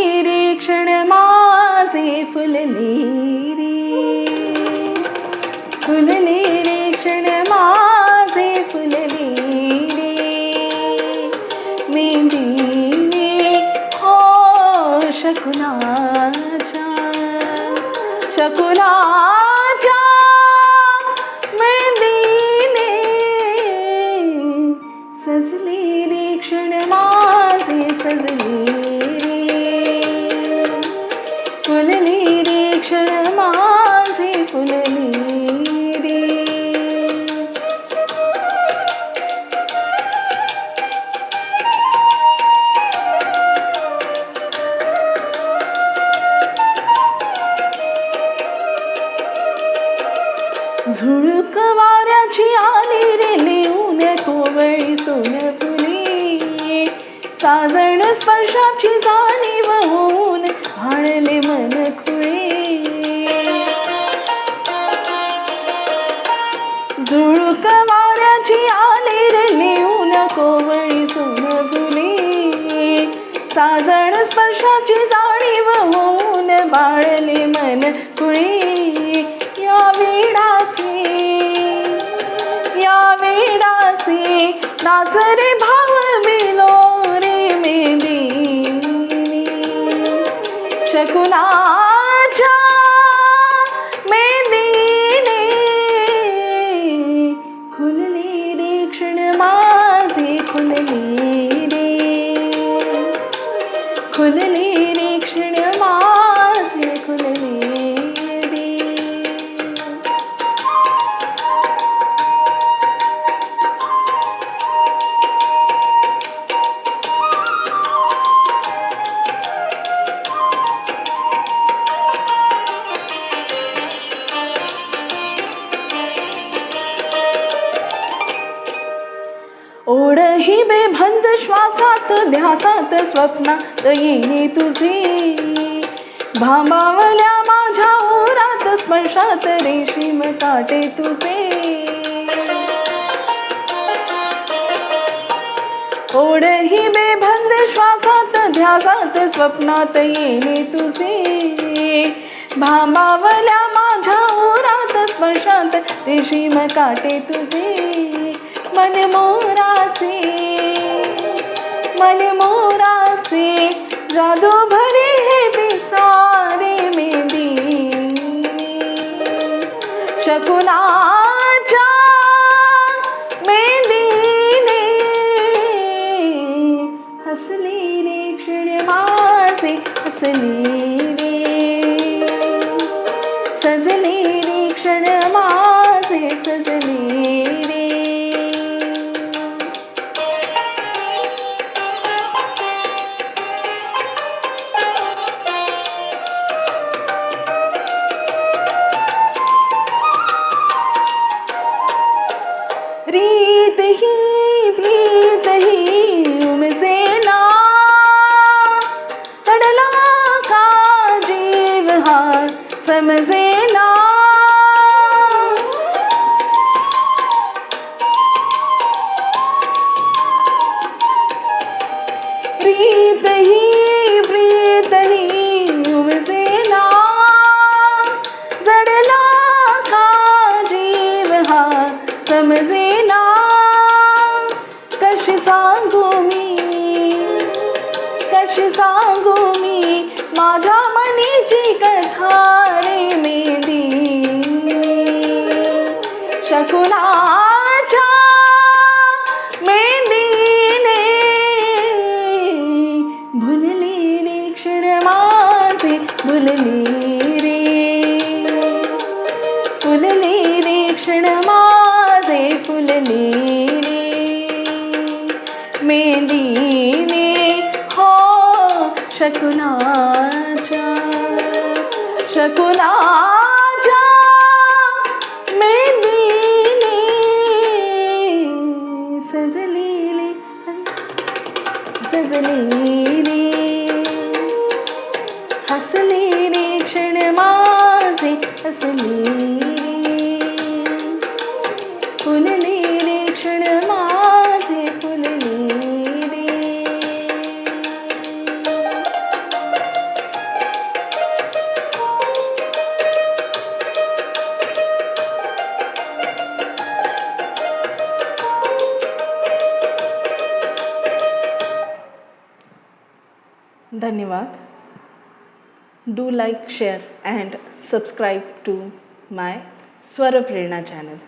निरीक्षण माझे फुलले रे, फुल निरीक्षण माझे फुलले रे, मेंदीने हो शकुनाच्या, शकुनाच्या मेंदीने सजले रे क्षण माझे सजले रे, फुलले रे क्षण माझे फुलले रे. झुळूक वाऱ्याची आली रे लिहून कोवळी सोनफुले, साजण स्पर्शाची जाणीव होऊन भाळले मन खुळे. झुळूक वाऱ्याची आली रे लिहून कोवळी सोनफुले, साजण स्पर्शाची जाणीव होऊन भाळले मन खुळे. या वेडाचे नाच रे भाव बिलो रे मेंदीने, शकुनाच्या मेंदीने खुलले रे क्षण माझे खुलले रे, खुलले रे क्षण माझे खुलले. ओढ ही बेबंद श्वासात ध्यासात स्वप्नात येणे तुझे, भांबावल्या माझ्या उरात स्पर्शात रेशीम काटे तुझे. ओढ ही बेबंद श्वासात ध्यासात स्वप्नात येणे तुझे, भांबावल्या माझ्या उरात स्पर्शात रेशीम काटे तुझे. मन मोराचे जादू भरे हे पिसारे मेंदीने, शकुनाच्या मेंदीने हसले रे क्षण माझे हसले रे, सजले रे क्षण माझे सजले रे. प्रीत ही उमजे ना, तडला का जीव हा समजे ना. प्रीत ही उमजे ना, जडला का जीव हा समजे ना. कशी सांगू मी माझ्या मनीची कथा रे मेंदीने, शकुनाच्या मेंदीने भुलले रे क्षण माझे भुलले रे, फुलले रे क्षण माझे फुलले रे, मेंदीने हो शकुनाच्या, शकुनाच्या मेंदीने सजलेले सजले रे, हसले रे क्षण माझे हसले रे, फुलले रे क्षण माझे फुलले रे. धन्यवाद. Do like, share and subscribe to my Swara Prerna channel.